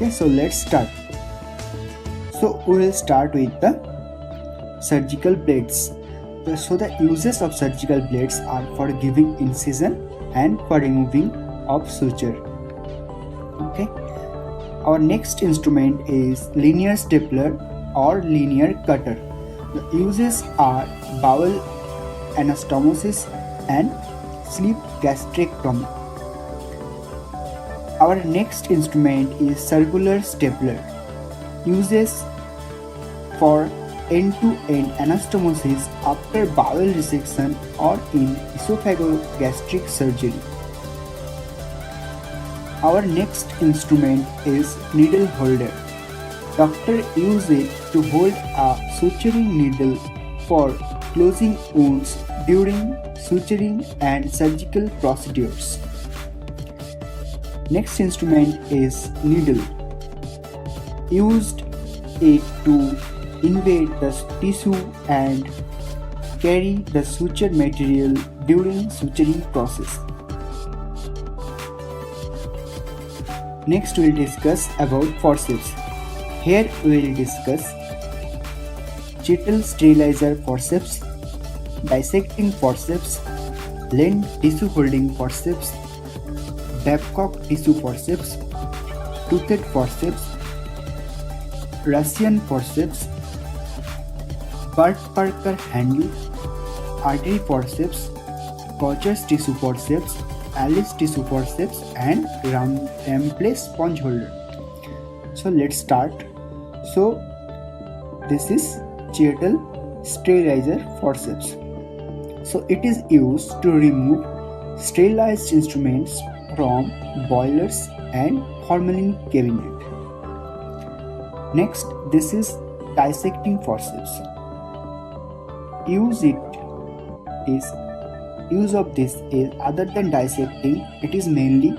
Okay, so let's start. So we will start with the surgical blades. So the uses of surgical blades are for giving incision and for removing of suture. Okay. Our next instrument is linear stapler or linear cutter. The uses are bowel anastomosis and sleeve gastrectomy. Our next instrument is circular stapler. Uses for end-to-end anastomosis after bowel resection or in esophagogastric surgery. Our next instrument is needle holder. Doctor use it to hold a suturing needle for closing wounds during suturing and surgical procedures. Next instrument is needle. Used it to invade the tissue and carry the suture material during suturing process. Next we will discuss about forceps. Here we will discuss Chittle sterilizer forceps, dissecting forceps, Lent tissue holding forceps, Babcock tissue forceps, toothed forceps, Russian forceps, Burt Parker handle, artery forceps, Kocher's tissue forceps, Alice tissue forceps, and Rampley sponge holder. So let's start. So this is Chittle sterilizer forceps. So it is used to remove sterilized instruments from boilers and formalin cabinet. Next, this is dissecting forceps. Use of this is other than dissecting, it is mainly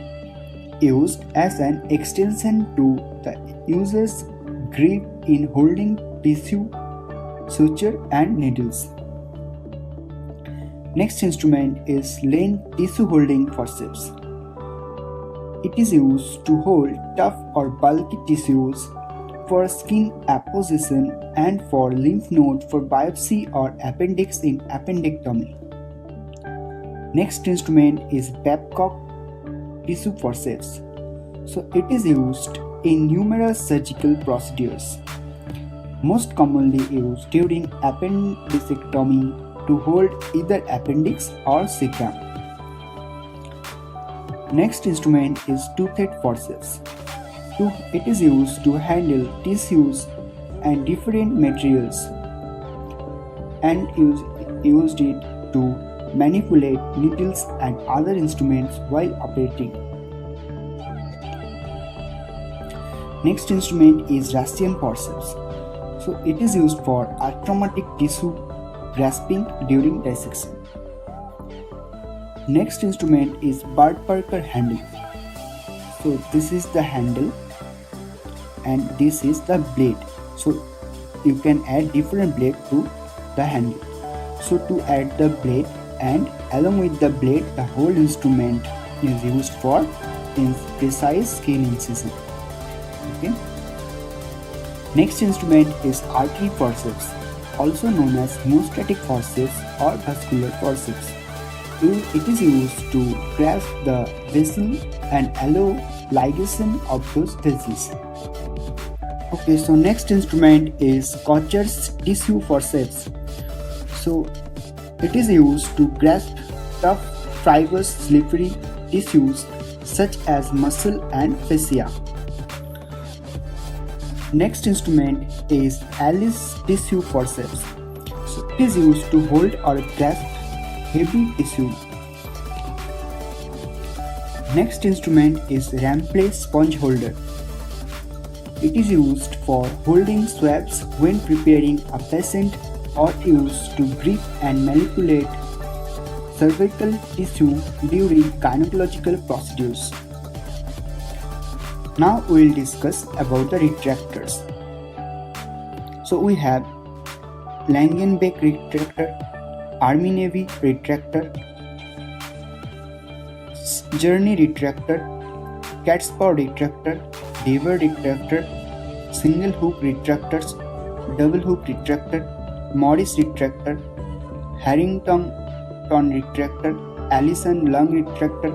used as an extension to the user's grip in holding tissue, suture and needles. Next instrument is Lent tissue holding forceps. It is used to hold tough or bulky tissues for skin apposition and for lymph node for biopsy or appendix in appendectomy. Next instrument is Babcock tissue forceps. So it is used in numerous surgical procedures, most commonly used during appendicectomy to hold either appendix or cecum. Next instrument is toothed forceps. It is used to handle tissues and different materials and used it to manipulate needles and other instruments while operating. Next instrument is Russian forceps. So it is used for traumatic tissue grasping during dissection. Next instrument is Burt Parker handle. So this is the handle and this is the blade. So you can add different blade to the handle. So to add the blade and along with the blade, the whole instrument is used for precise skin incision. Okay. Next instrument is artery forceps, also known as hemostatic forceps or vascular forceps. It is used to grasp the vessel and allow ligation of those vessels. Okay, so next instrument is Kocher's tissue forceps. So it is used to grasp tough, fibrous, slippery tissues such as muscle and fascia. Next instrument is Alice tissue forceps. So it is used to hold or grasp heavy tissue. Next instrument is Rampley sponge holder. It is used for holding swabs when preparing a patient or used to grip and manipulate cervical tissue during gynecological procedures. Now we will discuss about the retractors. So we have Langenbeck retractor, Army Navy retractor, Journey retractor, Catspaw retractor, lever retractor, single hook retractors, double hook retractor, Morris retractor, Harrington retractor, Allison lung retractor,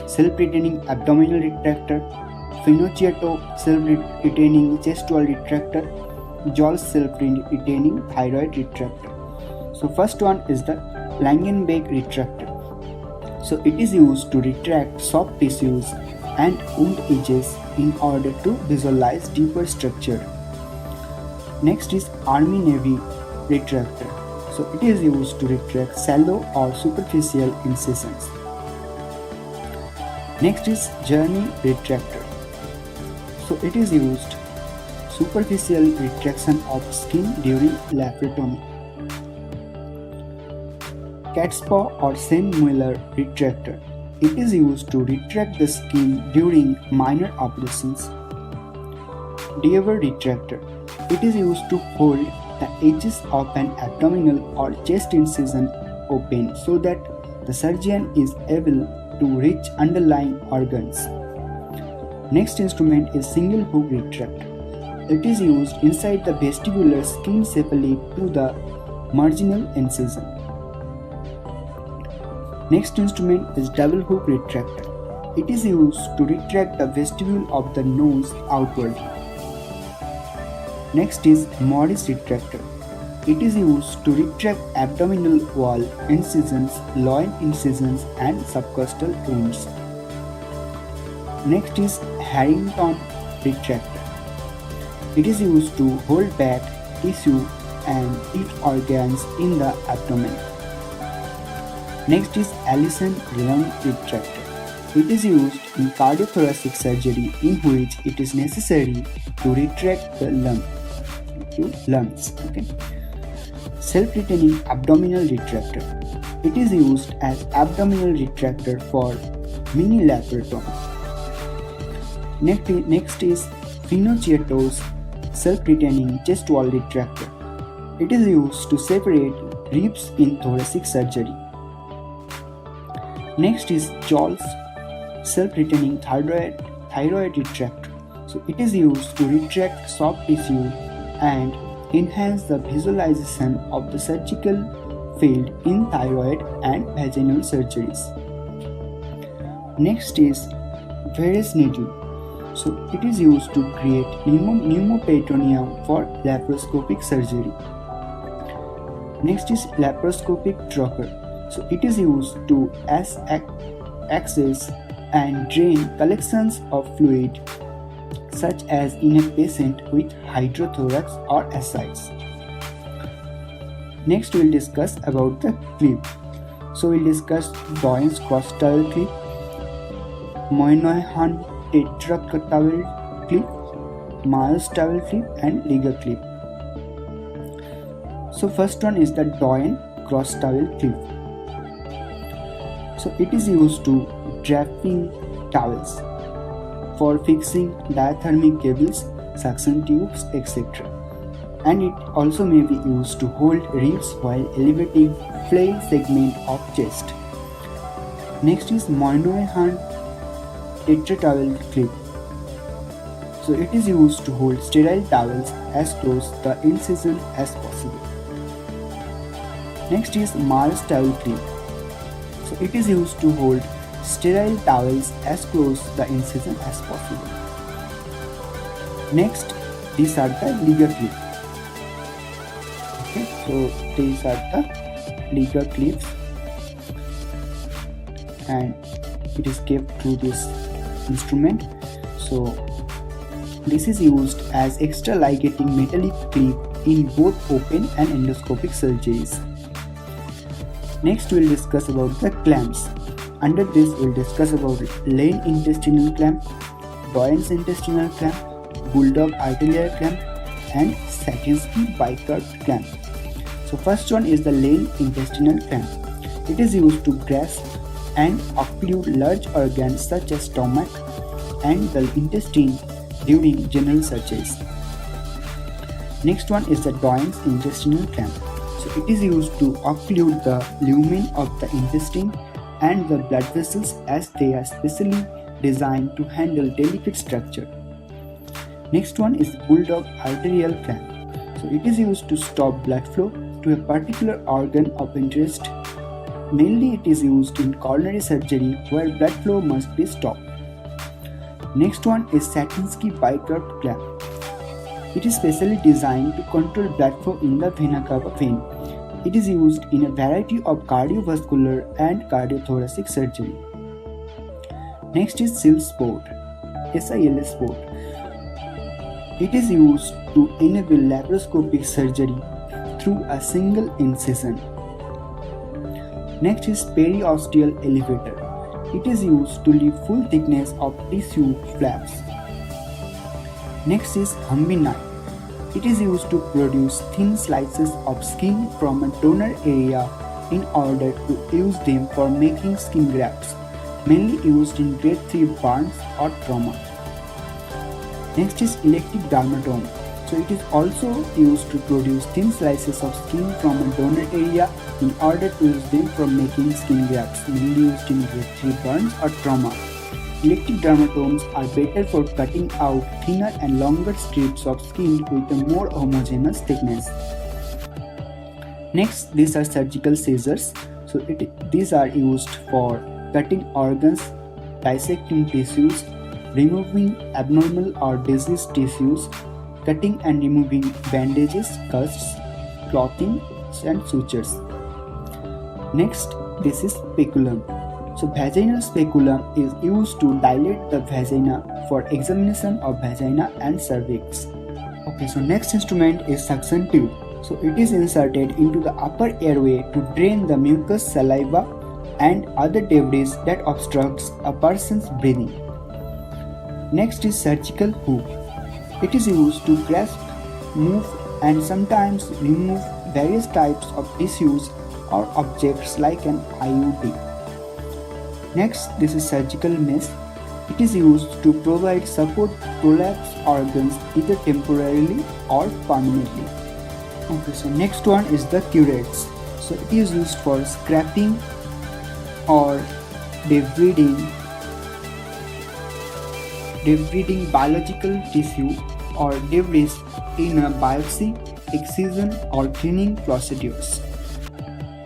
self-retaining abdominal retractor, Finocchiato self-retaining chest wall retractor, Jols self-retaining thyroid retractor. So first one is the Langenbeck retractor. So it is used to retract soft tissues and wound edges in order to visualize deeper structure. Next is Army Navy retractor. So it is used to retract shallow or superficial incisions. Next is Journey retractor. So it is used superficial retraction of skin during laparotomy. Cat's paw or Sand-Mueller retractor. It is used to retract the skin during minor operations. Deaver retractor. It is used to hold the edges of an abdominal or chest incision open so that the surgeon is able to reach underlying organs. Next instrument is single hook retractor. It is used inside the vestibular skin cephali to the marginal incision. Next instrument is double hook retractor. It is used to retract the vestibule of the nose outward. Next is Morris retractor. It is used to retract abdominal wall incisions, loin incisions and subcostal wounds. Next is Harrington retractor. It is used to hold back tissue and eat organs in the abdomen. Next is Allison lung retractor. It is used in cardiothoracic surgery in which it is necessary to retract the lungs. Okay. Self-retaining abdominal retractor. It is used as abdominal retractor for mini laparotomy. Next is Finocchiato's self-retaining chest wall retractor. It is used to separate ribs in thoracic surgery. Next is Jols self-retaining thyroid retractor. So it is used to retract soft tissue and enhance the visualization of the surgical field in thyroid and vaginal surgeries. Next is Veress needle. So it is used to create pneumoperitoneum for laparoscopic surgery. Next is laparoscopic trocar. So it is used to access and drain collections of fluid such as in a patient with hydrothorax or ascites. Next we will discuss about the clip. So we will discuss Doyen's cross towel clip, Moynihan tetractowel clip, Miles towel clip and Liga clip. So first one is the Doyen cross towel clip. So it is used to draping towels for fixing diathermic cables, suction tubes, etc. And it also may be used to hold ribs while elevating flail segment of chest. Next is Moynihan tetratowel clip. So it is used to hold sterile towels as close the incision as possible. Next is Mars towel clip. So it is used to hold sterile towels as close the incision as possible. Next, these are the Liga clip. Okay, so these are the Liga clips and it is kept through this instrument. So this is used as extra ligating metallic clip in both open and endoscopic surgeries. Next we will discuss about the clamps. Under this we will discuss about Lane intestinal clamp, Doyen's intestinal clamp, Bulldog arterial clamp and Satinsky bicurved clamp. So first one is the Lane intestinal clamp. It is used to grasp and occlude large organs such as stomach and the intestine during general surgeries. Next one is the Doyen's intestinal clamp. So it is used to occlude the lumen of the intestine and the blood vessels as they are specially designed to handle delicate structure. Next one is bulldog arterial clamp. So it is used to stop blood flow to a particular organ of interest. Mainly it is used in coronary surgery where blood flow must be stopped. Next one is Satinsky bicurved clamp. It is specially designed to control blood flow in the vena cava vein. It is used in a variety of cardiovascular and cardiothoracic surgery. Next is SILS port. SILS port. It is used to enable laparoscopic surgery through a single incision. Next is periosteal elevator. It is used to leave full thickness of tissue flaps. Next is Humby knife. It is used to produce thin slices of skin from a donor area in order to use them for making skin grafts, mainly used in grade 3 burns or trauma. Next is elective dermatome. So it is also used to produce thin slices of skin from a donor area in order to use them for making skin grafts, mainly used in grade 3 burns or trauma. Elective dermatomes are better for cutting out thinner and longer strips of skin with a more homogeneous thickness. Next, these are surgical scissors. So these are used for cutting organs, dissecting tissues, removing abnormal or diseased tissues, cutting and removing bandages, casts, clothing, and sutures. Next, this is speculum. So vaginal speculum is used to dilate the vagina for examination of vagina and cervix. Okay, so next instrument is suction tube. So it is inserted into the upper airway to drain the mucus, saliva and other debris that obstructs a person's breathing. Next is surgical hook. It is used to grasp, move and sometimes remove various types of tissues or objects like an IUD. Next, this is surgical mesh. It is used to provide support to prolapsed organs either temporarily or permanently. Okay, so next one is the curettes. So it is used for scraping or debriding biological tissue or debris in a biopsy, excision or cleaning procedures.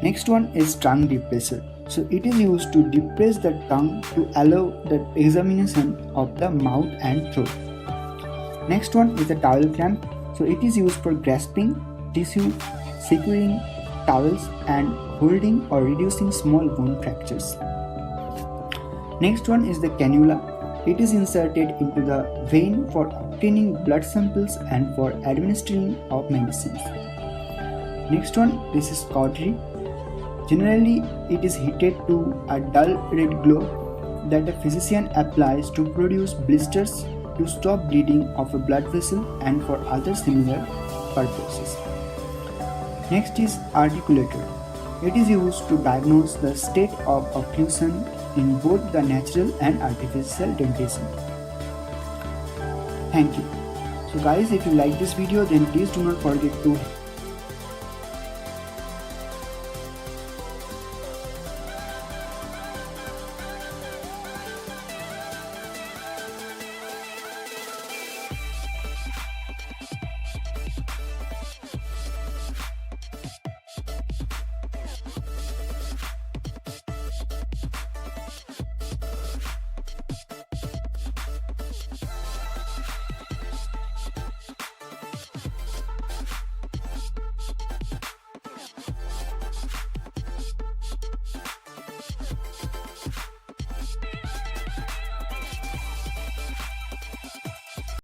Next one is tongue depressor. So it is used to depress the tongue to allow the examination of the mouth and throat. Next one is the towel clamp. So it is used for grasping tissue, securing towels and holding or reducing small bone fractures. Next one is the cannula. It is inserted into the vein for obtaining blood samples and for administering of medicines. Next one, this is cautery. Generally, it is heated to a dull red glow that a physician applies to produce blisters to stop bleeding of a blood vessel and for other similar purposes. Next is articulator. It is used to diagnose the state of occlusion in both the natural and artificial dentition. Thank you. So guys, if you like this video, then please do not forget to